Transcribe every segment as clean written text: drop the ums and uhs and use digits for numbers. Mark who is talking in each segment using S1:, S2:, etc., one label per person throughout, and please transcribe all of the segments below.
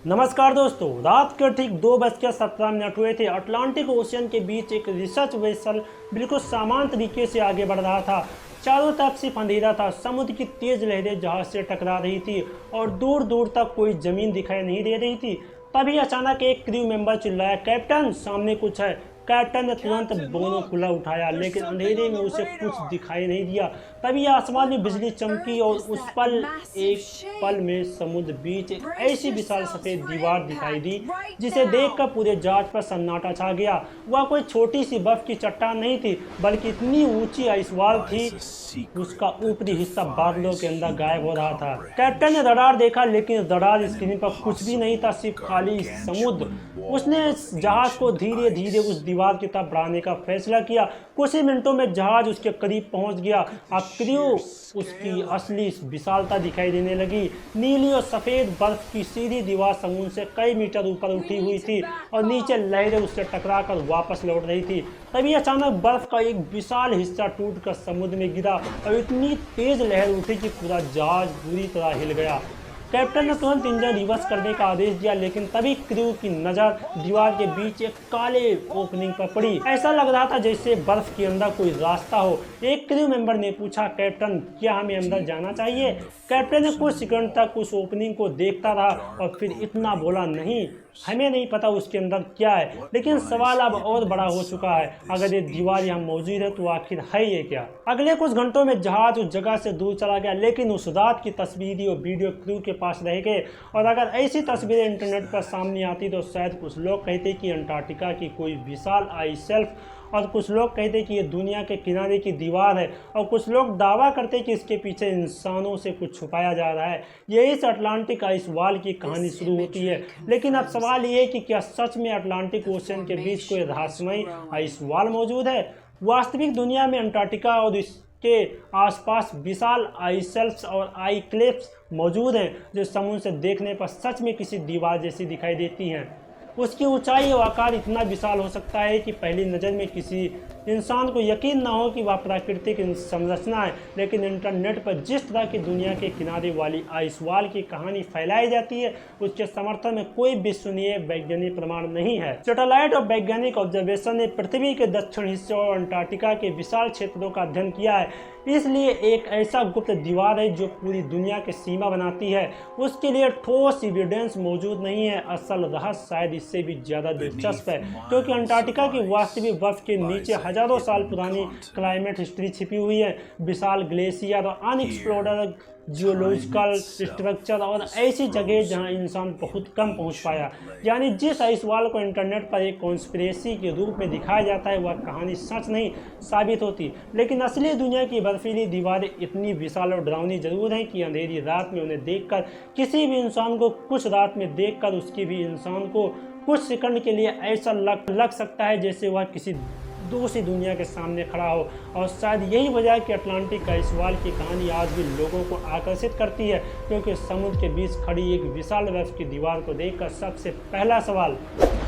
S1: नमस्कार दोस्तों, रात के ठीक 2:17 हुए थे। अटलांटिक ओशियन के बीच एक रिसर्च वेसल बिल्कुल सामान्य तरीके से आगे बढ़ रहा था। चारों तरफ सिर्फ अंधेरा था। समुद्र की तेज लहरें जहाज से टकरा रही थी और दूर दूर तक कोई जमीन दिखाई नहीं दे रही थी। तभी अचानक एक क्रू मेंबर चिल्लाया, कैप्टन सामने कुछ है। कैप्टन ने तुरंत दोनों खुला उठाया, लेकिन अंधेरे में उसे कुछ दिखाई नहीं दिया। तभी आसमान में बिजली चमकी और उस एक पल में समुद्र बीच एक ऐसी विशाल सफेद दीवार दिखाई दी जिसे देखकर पूरे जहाज पर सन्नाटा छा गया। वह कोई छोटी सी बर्फ की चट्टान नहीं थी, बल्कि इतनी ऊंची आइस वॉल थी उसका ऊपरी हिस्सा बादलों के अंदर गायब हो रहा था। कैप्टन ने रडार देखा, लेकिन रडार स्क्रीन पर कुछ भी नहीं था, सिर्फ खाली समुद्र। उसने जहाज को धीरे धीरे उस दीवार की तरफ बढ़ाने का फैसला किया। कुछ ही मिनटों में जहाज उसके करीब पहुंच गया। अब क्रू उसकी असली विशालता दिखाई देने लगी। नीली और सफेद बर्फ की सीधी दीवार समुद्र से कई मीटर ऊपर उठी हुई थी और नीचे लहरें उससे टकराकर वापस लौट रही थी। तभी अचानक बर्फ का एक विशाल हिस्सा टूटकर समुद्र में गिरा और इतनी तेज लहर उठी कि पूरा जहाज बुरी तरह हिल गया। कैप्टन ने तुरंत इंजन रिवर्स करने का आदेश दिया, लेकिन तभी क्रू की नज़र दीवार के बीच एक काले ओपनिंग पर पड़ी। ऐसा लग रहा था जैसे बर्फ के अंदर कोई रास्ता हो। एक क्रू मेंबर ने पूछा, कैप्टन क्या हमें अंदर जाना चाहिए? कैप्टन ने कुछ सेकंड तक उस ओपनिंग को देखता रहा और फिर इतना बोला, नहीं, हमें नहीं पता उसके अंदर क्या है। लेकिन सवाल अब और बड़ा हो चुका है, अगर ये दीवार यहाँ मौजूद है तो आखिर है ये क्या? अगले कुछ घंटों में जहाज उस जगह से दूर चला गया, लेकिन उस रात की तस्वीरें और वीडियो क्रू के पास रह गए। और अगर ऐसी तस्वीरें इंटरनेट पर सामने आती तो शायद कुछ लोग कहते कि अंटार्कटिका की कोई विशाल आइस शेल्फ, और कुछ लोग कहते कि ये दुनिया के किनारे की दीवार है, और कुछ लोग दावा करते कि इसके पीछे इंसानों से कुछ छुपाया जा रहा है। यही से अटलांटिक आइस वॉल की कहानी शुरू होती है। लेकिन अब सवाल ये है कि क्या सच में अटलांटिक ओशियन के बीच कोई रहस्यमय आइस वॉल मौजूद है? वास्तविक दुनिया में अंटार्कटिका और इसके आसपास विशाल आइस शेल्फ्स और आई क्लिफ्स मौजूद हैं, जो समुद्र से देखने पर सच में किसी दीवार जैसी दिखाई देती हैं। उसकी ऊंचाई और आकार इतना विशाल हो सकता है कि पहली नज़र में किसी इंसान को यकीन ना हो कि वह प्राकृतिक संरचना है। लेकिन इंटरनेट पर जिस तरह की दुनिया के किनारे वाली आइस वॉल की कहानी फैलाई जाती है, उसके समर्थन में कोई विश्वसनीय वैज्ञानिक प्रमाण नहीं है। सैटेलाइट और वैज्ञानिक ऑब्जर्वेशन ने पृथ्वी के दक्षिण हिस्से और अंटार्कटिका के विशाल क्षेत्रों का अध्ययन किया है। इसलिए एक ऐसा गुप्त दीवार है जो पूरी दुनिया की सीमा बनाती है, उसके लिए ठोस एविडेंस मौजूद नहीं है। असल रहस्य शायद इससे भी ज़्यादा दिलचस्प है, क्योंकि अंटार्कटिका की वास्तविक बर्फ के नीचे हजारों साल पुरानी क्लाइमेट हिस्ट्री छिपी हुई है। विशाल ग्लेशियर और अनएक्सप्लोर्ड जियोलॉजिकल स्ट्रक्चर और ऐसी जगह जहां इंसान बहुत कम पहुंच पाया। यानी जिस आइस वॉल को इंटरनेट पर एक कॉन्स्पिरेसी के रूप में दिखाया जाता है, वह कहानी सच नहीं साबित होती। लेकिन असली दुनिया की बर्फीली दीवारें इतनी विशाल और डरावनी जरूर हैं कि अंधेरी रात में उन्हें देखकर किसी भी इंसान को, कुछ रात में देखकर उसकी भी इंसान को कुछ सेकंड के लिए ऐसा लग सकता है जैसे वह किसी दूसरी दुनिया के सामने खड़ा हो। और शायद यही वजह है कि अटलांटिक आइस वॉल की कहानी आज भी लोगों को आकर्षित करती है, क्योंकि समुद्र के बीच खड़ी एक विशाल बर्फ की दीवार को देखकर सबसे पहला सवाल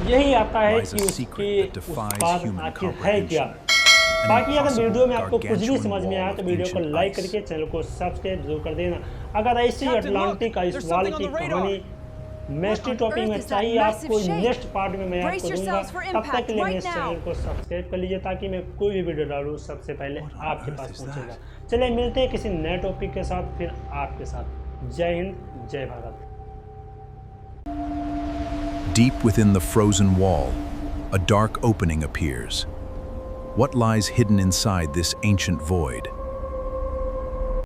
S1: यही आता है कि उसके उस पार आखिर है क्या। बाकी अगर वीडियो में आपको कुछ भी समझ में आया तो वीडियो को लाइक करके चैनल को सब्सक्राइब जरूर कर देना। अगर ऐसी अटलांटिक आइस वॉल की कहानी मिस्ट्री टॉपिक में चाहिए आपको, नेक्स्ट पार्ट में मैं आपको दूंगा। तब तक के लिए मेरे चैनल को सब्सक्राइब कर लीजिए, ताकि मैं कोई भी वीडियो डालूँ सबसे पहले आपके पास पहुंचेगा। चलिए मिलते हैं किसी नए टॉपिक के साथ, फिर आपके साथ। जय हिंद, जय Bharat.
S2: Deep within the frozen wall, a dark opening appears. What lies hidden inside this ancient void?